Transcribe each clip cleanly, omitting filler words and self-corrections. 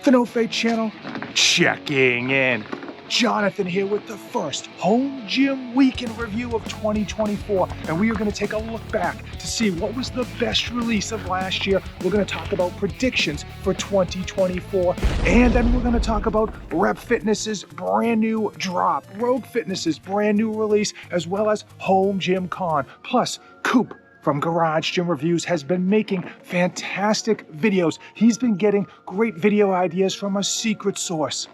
The No Fate channel, checking in. Jonathan here with the first Home Gym Weekend Review of 2024, and we are going to take a look back to see what was the best release of last year. We're going to talk about predictions for 2024, and then we're going to talk about Rep Fitness's brand new drop, Rogue Fitness's brand new release, as well as Home Gym Con. Plus, Coop from Garage Gym Reviews has been making fantastic videos. He's been getting great video ideas from a secret source.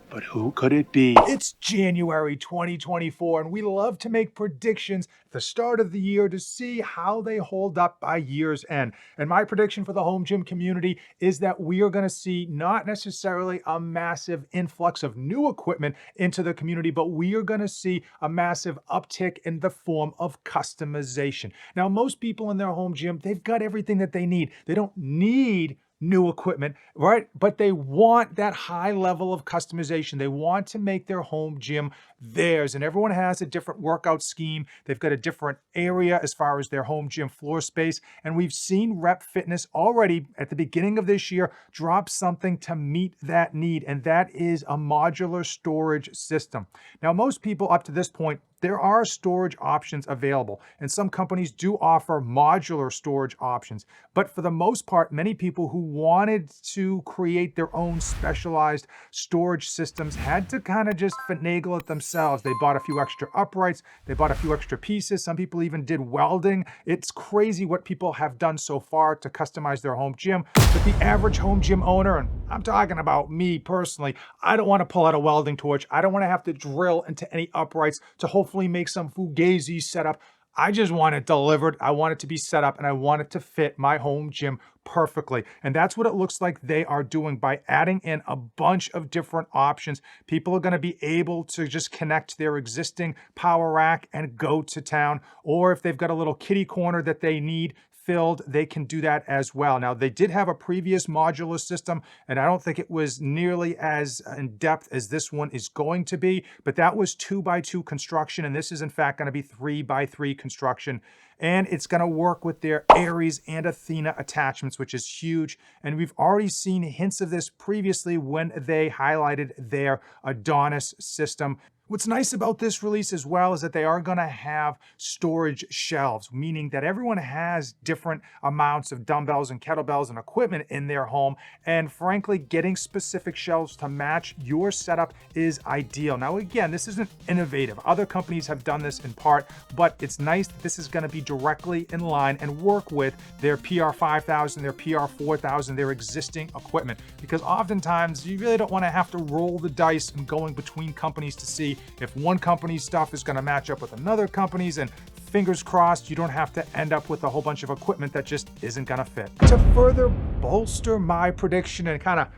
But who could it be? It's January 2024, and we love to make predictions at the start of the year to see how they hold up by year's end. And my prediction for the home gym community is that we are going to see not necessarily a massive influx of new equipment into the community, but we are going to see a massive uptick in the form of customization. Now, most people in their home gym, they've got everything that they need. They don't need new equipment, right? But they want that high level of customization. They want to make their home gym theirs, and everyone has a different workout scheme. They've got a different area as far as their home gym floor space, and we've seen Rep Fitness already at the beginning of this year drop something to meet that need, and that is a modular storage system. Now, most people up to this point, there are storage options available, and some companies do offer modular storage options. But for the most part, many people who wanted to create their own specialized storage systems had to kind of just finagle it themselves. They bought a few extra uprights, they bought a few extra pieces. Some people even did welding. It's crazy what people have done so far to customize their home gym. But the average home gym owner, and I'm talking about me personally, I don't want to pull out a welding torch. I don't want to have to drill into any uprights to hopefully make some fugazi setup. I just want it delivered. I want it to be set up, and I want it to fit my home gym perfectly. And that's what it looks like they are doing by adding in a bunch of different options. People are going to be able to just connect their existing power rack and go to town. Or if they've got a little kitty corner that they need filled, they can do that as well. Now, they did have a previous modular system, and I don't think it was nearly as in depth as this one is going to be, but that was 2x2 construction, and this is in fact going to be 3x3 construction. And it's going to work with their Ares and Athena attachments, which is huge. And we've already seen hints of this previously when they highlighted their Adonis system. What's nice about this release as well is that they are going to have storage shelves, meaning that everyone has different amounts of dumbbells and kettlebells and equipment in their home. And frankly, getting specific shelves to match your setup is ideal. Now, again, this isn't innovative. Other companies have done this in part, but it's nice that this is going to be directly in line and work with their PR5000, their PR4000, their existing equipment. Because oftentimes you really don't want to have to roll the dice and going between companies to see if one company's stuff is going to match up with another company's, and fingers crossed you don't have to end up with a whole bunch of equipment that just isn't going to fit. To further bolster my prediction and kind of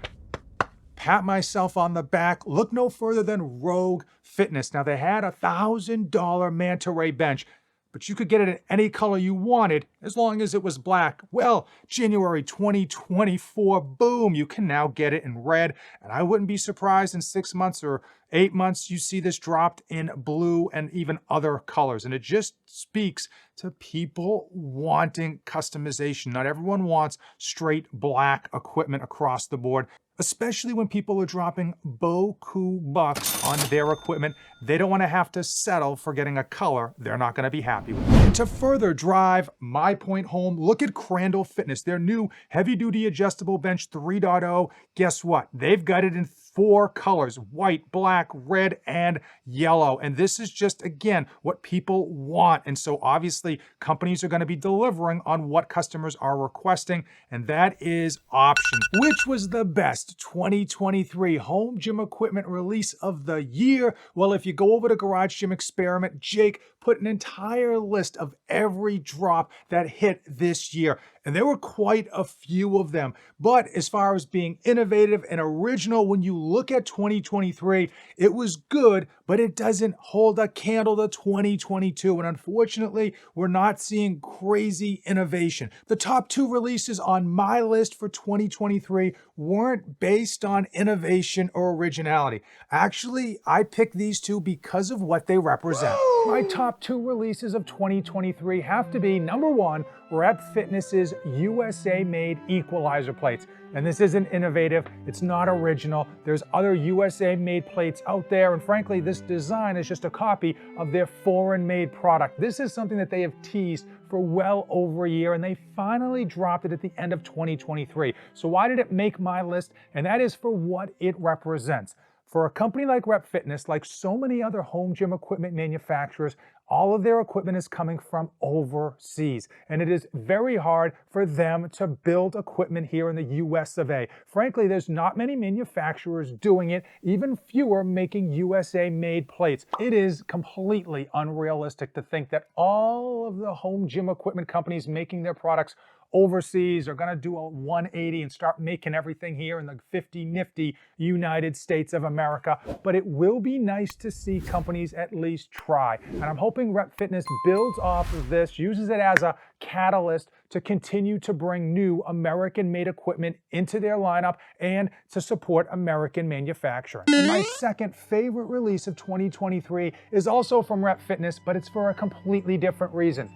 pat myself on the back, look no further than Rogue Fitness. Now, they had a $1,000 manta ray bench, but you could get it in any color you wanted as long as it was black. Well, January 2024, boom, you can now get it in red. And I wouldn't be surprised in 6 months or 8 months you see this dropped in blue and even other colors. And it just speaks to people wanting customization. Not everyone wants straight black equipment across the board, especially when people are dropping beaucoup bucks on their equipment. They don't want to have to settle for getting a color they're not going to be happy with. And to further drive my point home, look at Crandall Fitness, their new heavy-duty adjustable bench 3.0. Guess what? They've got it in 4 colors: white, black, red, and yellow. And this is just, again, what people want. And so obviously companies are going to be delivering on what customers are requesting, and that is options. Which was the best 2023 home gym equipment release of the year? Well, if you go over to Garage Gym Experiment, Jake put an entire list of every drop that hit this year. And there were quite a few of them. But as far as being innovative and original, when you look at 2023, it was good, but it doesn't hold a candle to 2022. And unfortunately, we're not seeing crazy innovation. The top 2 releases on my list for 2023 weren't based on innovation or originality. Actually, I picked these 2 because of what they represent. My top 2 releases of 2023 have to be, number 1, Rep Fitness's USA-made equalizer plates. And this isn't innovative, it's not original. There's other USA-made plates out there, and frankly, this design is just a copy of their foreign-made product. This is something that they have teased for well over a year, and they finally dropped it at the end of 2023. So why did it make my list? And that is for what it represents. For a company like Rep Fitness, like so many other home gym equipment manufacturers, all of their equipment is coming from overseas, and it is very hard for them to build equipment here in the US of A. Frankly, there's not many manufacturers doing it, even fewer making USA-made plates. It is completely unrealistic to think that all of the home gym equipment companies making their products overseas are going to do a 180 and start making everything here in the 50 nifty United States of America. But it will be nice to see companies at least try. And I'm hoping Rep Fitness builds off of this, uses it as a catalyst to continue to bring new American-made equipment into their lineup and to support American manufacturing. And my second favorite release of 2023 is also from Rep Fitness, but it's for a completely different reason.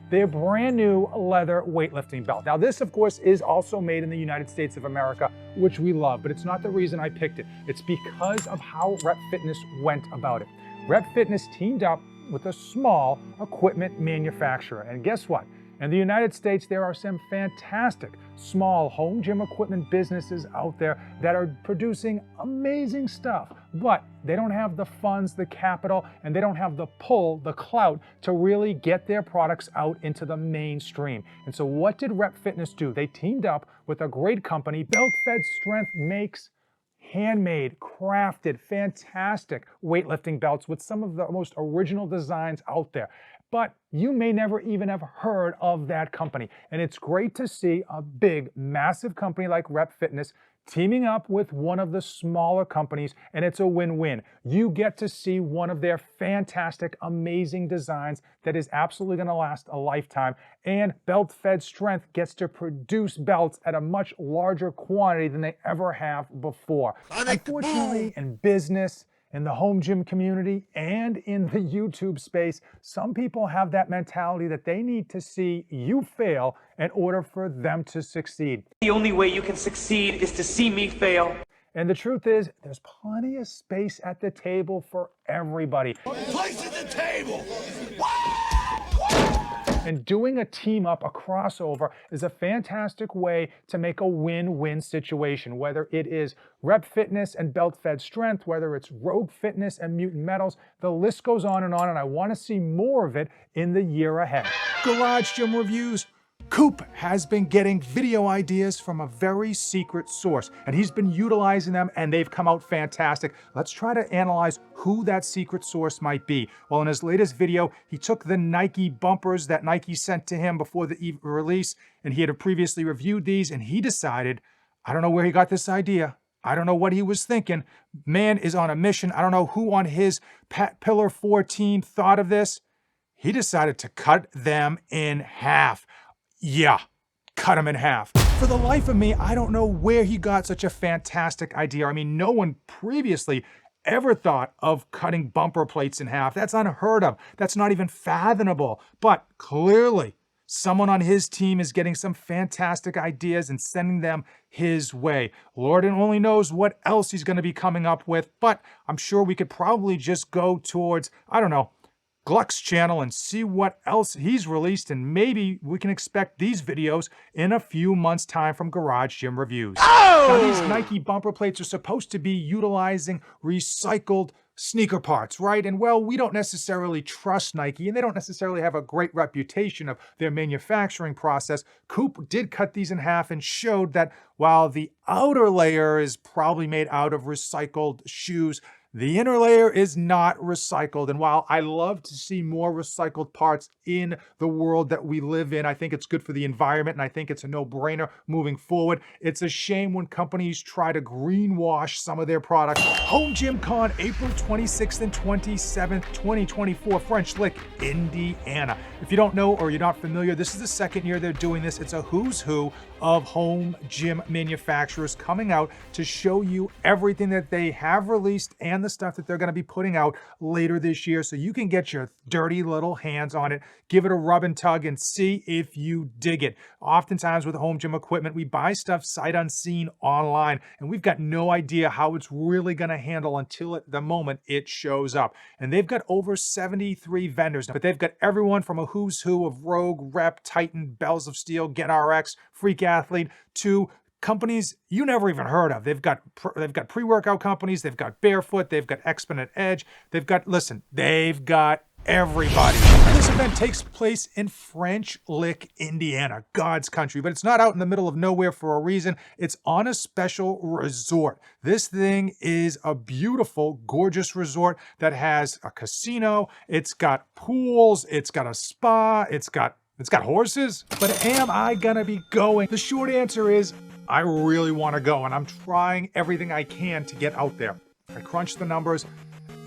Their brand new leather weightlifting belt. Now this, of course, is also made in the United States of America, which we love, but it's not the reason I picked it. It's because of how Rep Fitness went about it. Rep Fitness teamed up with a small equipment manufacturer. And guess what? In the United States, there are some fantastic small home gym equipment businesses out there that are producing amazing stuff, but they don't have the funds, the capital, and they don't have the pull, the clout to really get their products out into the mainstream. And so what did Rep Fitness do? They teamed up with a great company. Belt Fed Strength makes handmade, crafted, fantastic weightlifting belts with some of the most original designs out there. But you may never even have heard of that company. And it's great to see a big, massive company like Rep Fitness teaming up with one of the smaller companies, and it's a win-win. You get to see one of their fantastic, amazing designs that is absolutely going to last a lifetime, and Belt Fed Strength gets to produce belts at a much larger quantity than they ever have before. Unfortunately, in business, in the home gym community, and in the YouTube space, some people have that mentality that they need to see you fail in order for them to succeed. The only way you can succeed is to see me fail. And the truth is, there's plenty of space at the table for everybody. Place at the table! And doing a team up, a crossover, is a fantastic way to make a win-win situation, whether it is Rep Fitness and Belt Fed Strength, whether it's Rogue Fitness and Mutant Metals, the list goes on, and I want to see more of it in the year ahead. Garage Gym Reviews. Coop has been getting video ideas from a very secret source, and he's been utilizing them, and they've come out fantastic. Let's try to analyze who that secret source might be. Well, in his latest video, he took the Nike bumpers that Nike sent to him before the release, and he had previously reviewed these, and he decided, I don't know where he got this idea. I don't know what he was thinking. Man is on a mission. I don't know who on his Pillar 4 team thought of this. He decided to cut them in half. Yeah, cut him in half. For the life of me, I don't know where he got such a fantastic idea. I mean, no one previously ever thought of cutting bumper plates in half. That's unheard of. That's not even fathomable. But clearly, someone on his team is getting some fantastic ideas and sending them his way. Lord only knows what else he's going to be coming up with, but I'm sure we could probably just go towards, I don't know, Gluck's channel and see what else he's released, and maybe we can expect these videos in a few months' time from Garage Gym Reviews. Oh! Now, these Nike bumper plates are supposed to be utilizing recycled sneaker parts, right? And well, we don't necessarily trust Nike, and they don't necessarily have a great reputation of their manufacturing process. Coop did cut these in half and showed that while the outer layer is probably made out of recycled shoes, the inner layer is not recycled. And while I love to see more recycled parts in the world that we live in, I think it's good for the environment, and I think it's a no-brainer moving forward. It's a shame when companies try to greenwash some of their products. Home Gym Con, April 26th and 27th, 2024, French Lick, Indiana. If you don't know or you're not familiar, this is the second year they're doing this. It's a who's who of home gym manufacturers coming out to show you everything that they have released and the the stuff that they're going to be putting out later this year so you can get your dirty little hands on it, give it a rub and tug, and see if you dig it. Oftentimes with home gym equipment, we buy stuff sight unseen online, and we've got no idea how it's really going to handle until at the moment it shows up. And they've got over 73 vendors, but they've got everyone from a who's who of Rogue, Rep, Titan, Bells of Steel, Get RX, Freak Athlete, to companies you never even heard of. They've got pre-workout companies, they've got Barefoot, they've got Exponent Edge, they've got everybody. This event takes place in French Lick, Indiana, God's country, but it's not out in the middle of nowhere for a reason. It's on a special resort. This thing is a beautiful, gorgeous resort that has a casino, it's got pools, it's got a spa, it's got horses. But am I gonna be going? The short answer is I really want to go, and I'm trying everything I can to get out there. I crunched the numbers,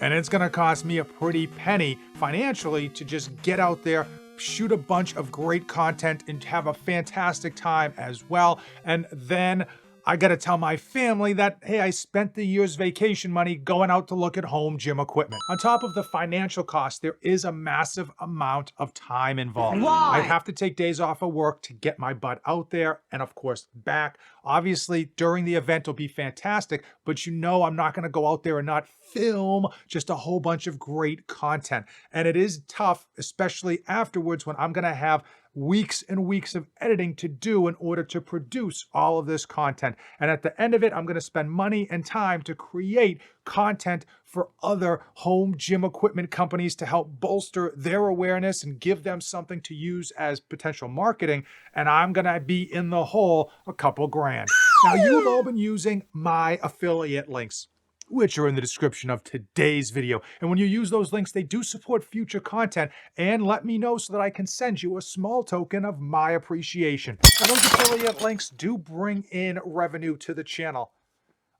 and it's going to cost me a pretty penny financially to just get out there, shoot a bunch of great content, and have a fantastic time as well. And then I got to tell my family that, hey, I spent the year's vacation money going out to look at home gym equipment. On top of the financial cost, there is a massive amount of time involved. Why? I have to take days off of work to get my butt out there and, of course, back. Obviously, during the event will be fantastic, but you know I'm not going to go out there and not film just a whole bunch of great content. And it is tough, especially afterwards when I'm going to have weeks and weeks of editing to do in order to produce all of this content. And at the end of it, I'm going to spend money and time to create content for other home gym equipment companies to help bolster their awareness and give them something to use as potential marketing. And I'm going to be in the hole a couple grand. Now, you've all been using my affiliate links, which are in the description of today's video. And when you use those links, they do support future content and let me know so that I can send you a small token of my appreciation. Now, those affiliate links do bring in revenue to the channel.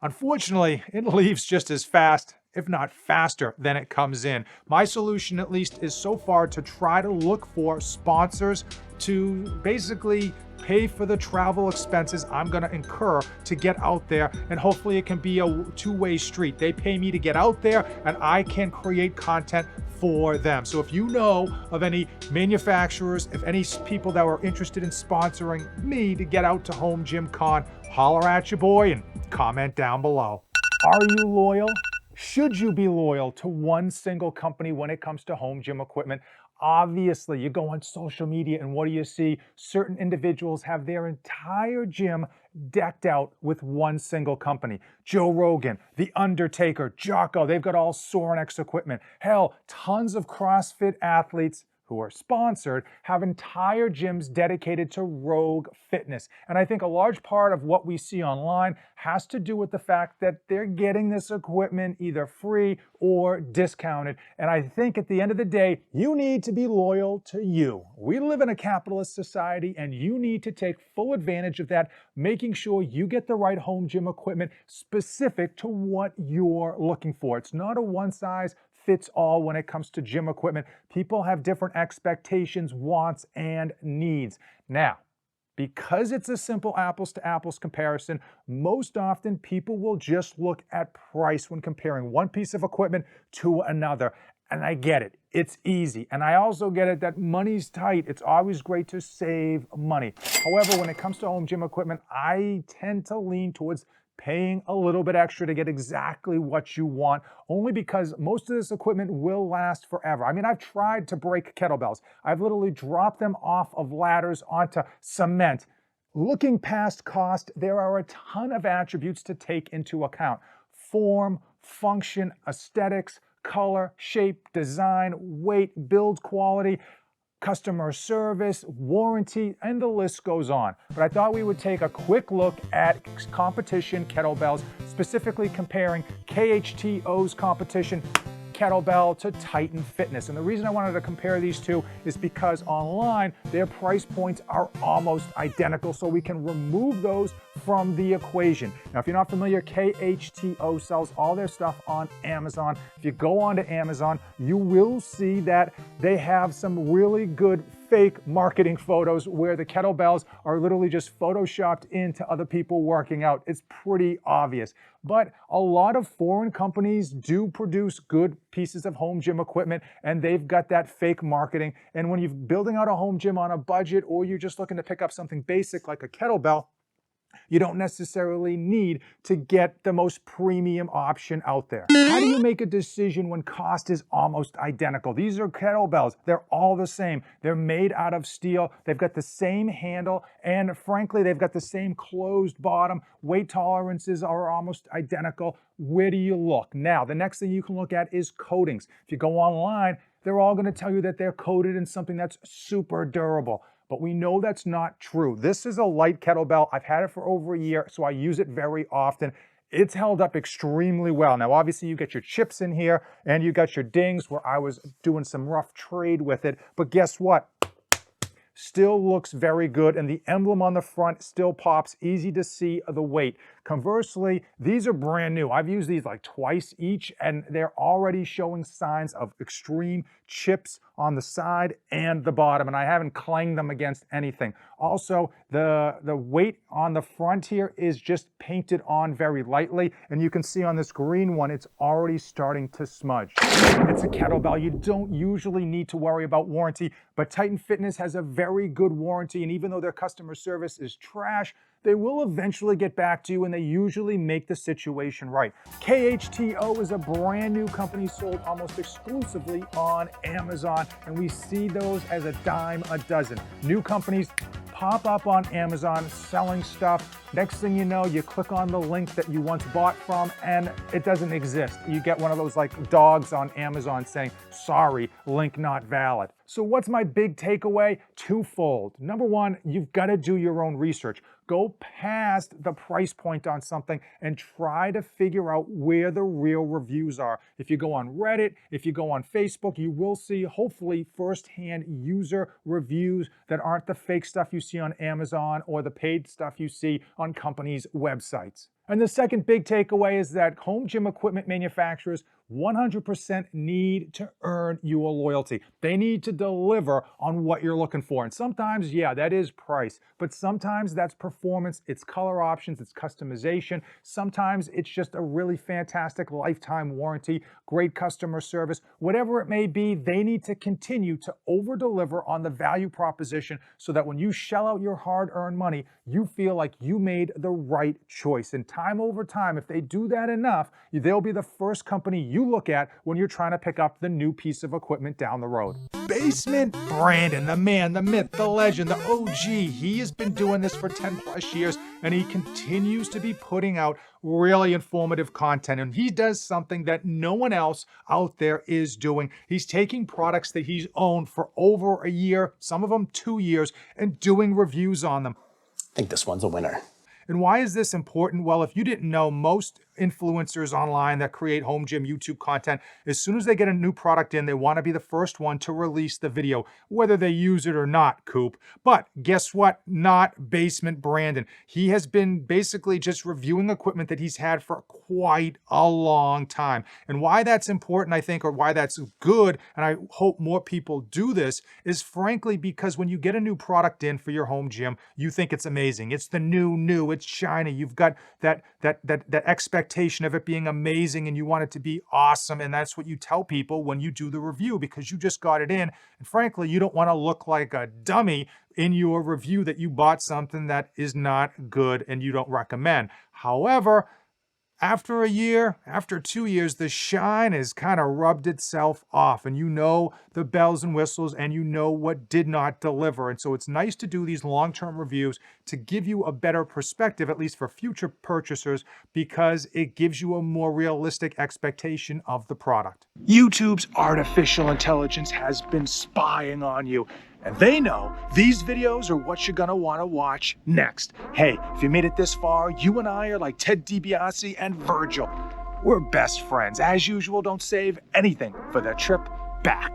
Unfortunately, it leaves just as fast, if not faster, than it comes in. My solution, at least, is so far to try to look for sponsors to basically pay for the travel expenses I'm going to incur to get out there, and hopefully it can be a two-way street. They pay me to get out there, and I can create content for them. So if you know of any manufacturers, if any people that are interested in sponsoring me to get out to Home Gym Con, holler at your boy and comment down below. Are you loyal? Should you be loyal to one single company when it comes to home gym equipment? Obviously, you go on social media and what do you see? Certain individuals have their entire gym decked out with one single company. Joe Rogan, The Undertaker, Jocko, they've got all Sorinex equipment. Hell, tons of CrossFit athletes who are sponsored have entire gyms dedicated to Rogue Fitness. And I think a large part of what we see online has to do with the fact that they're getting this equipment either free or discounted. And I think at the end of the day, you need to be loyal to you. We live in a capitalist society and you need to take full advantage of that, making sure you get the right home gym equipment specific to what you're looking for. It's not a one size fits all when it comes to gym equipment. People have different expectations, wants, and needs. Now, because it's a simple apples to apples comparison, most often people will just look at price when comparing one piece of equipment to another. And I get it, it's easy. And I also get it that money's tight. It's always great to save money. However, when it comes to home gym equipment, I tend to lean towards paying a little bit extra to get exactly what you want, only because most of this equipment will last forever. I mean, I've tried to break kettlebells. I've literally dropped them off of ladders onto cement. Looking past cost, there are a ton of attributes to take into account. Form, function, aesthetics, color, shape, design, weight, build quality, customer service, warranty, and the list goes on. But I thought we would take a quick look at competition kettlebells, specifically comparing KHTO's competition kettlebell to Titan Fitness. And the reason I wanted to compare these two is because online, their price points are almost identical, so we can remove those from the equation. Now, if you're not familiar, KHTO sells all their stuff on Amazon. If you go onto Amazon, you will see that they have some really good fake marketing photos where the kettlebells are literally just photoshopped into other people working out. It's pretty obvious. But a lot of foreign companies do produce good pieces of home gym equipment, and they've got that fake marketing. And when you're building out a home gym on a budget, or you're just looking to pick up something basic like a kettlebell, you don't necessarily need to get the most premium option out there. How do you make a decision when cost is almost identical? These are kettlebells. They're all the same. They're made out of steel. They've got the same handle, and frankly, they've got the same closed bottom. Weight tolerances are almost identical. Where do you look? Now, the next thing you can look at is coatings. If you go online, they're all going to tell you that they're coated in something that's super durable. But we know that's not true. This is a light kettlebell. I've had it for over a year, so I use it very often. It's held up extremely well. Now, obviously, you get your chips in here, and you got your dings where I was doing some rough trade with it. But guess what? Still looks very good, and the emblem on the front still pops, easy to see the weight. Conversely, these are brand new. I've used these like twice each, and they're already showing signs of extreme chips on the side and the bottom, and I haven't clanged them against anything. Also, the weight on the front here is just painted on very lightly, and you can see on this green one, it's already starting to smudge. It's a kettlebell. You don't usually need to worry about warranty, but Titan Fitness has a very good warranty, and even though their customer service is trash, they will eventually get back to you, and they usually make the situation right. KHTO is a brand new company sold almost exclusively on Amazon, and we see those as a dime a dozen. New companies pop up on Amazon selling stuff. Next thing you know, you click on the link that you once bought from, and it doesn't exist. You get one of those like dogs on Amazon saying, sorry, link not valid. So what's my big takeaway? Twofold. Number one, you've got to do your own research. Go past the price point on something and try to figure out where the real reviews are. If you go on Reddit, if you go on Facebook, you will see hopefully firsthand user reviews that aren't the fake stuff you see on Amazon or the paid stuff you see on companies' websites. And the second big takeaway is that home gym equipment manufacturers 100% need to earn your loyalty. They need to deliver on what you're looking for. And sometimes, yeah, that is price, but sometimes that's performance, it's color options, it's customization. Sometimes it's just a really fantastic lifetime warranty, great customer service. Whatever it may be, they need to continue to over-deliver on the value proposition so that when you shell out your hard-earned money, you feel like you made the right choice. And time over time, if they do that enough, they'll be the first company you look at when you're trying to pick up the new piece of equipment down the road. Basement Brandon, the man, the myth, the legend, the OG, he has been doing this for 10 plus years, and he continues to be putting out really informative content. And he does something that no one else out there is doing. He's taking products that he's owned for over a year, some of them 2 years, and doing reviews on them. I think this one's a winner. And why is this important? Well, if you didn't know, most influencers online that create home gym YouTube content, as soon as they get a new product in, they want to be the first one to release the video, whether they use it or not, Coop. But guess what? Not Basement Brandon. He has been basically just reviewing equipment that he's had for quite a long time. And why that's important, I think, or why that's good, and I hope more people do this, is frankly because when you get a new product in for your home gym, you think it's amazing. It's the new, it's shiny. You've got that expectation of it being amazing, and you want it to be awesome, and that's what you tell people when you do the review, because you just got it in, and frankly, you don't want to look like a dummy in your review that you bought something that is not good and you don't recommend. However, after a year, after 2 years, the shine has kind of rubbed itself off, and you know the bells and whistles, and you know what did not deliver. And so it's nice to do these long-term reviews to give you a better perspective, at least for future purchasers, because it gives you a more realistic expectation of the product. YouTube's artificial intelligence has been spying on you, and they know these videos are what you're gonna wanna watch next. Hey, if you made it this far, you and I are like Ted DiBiase and Virgil. We're best friends. As usual, don't save anything for the trip back.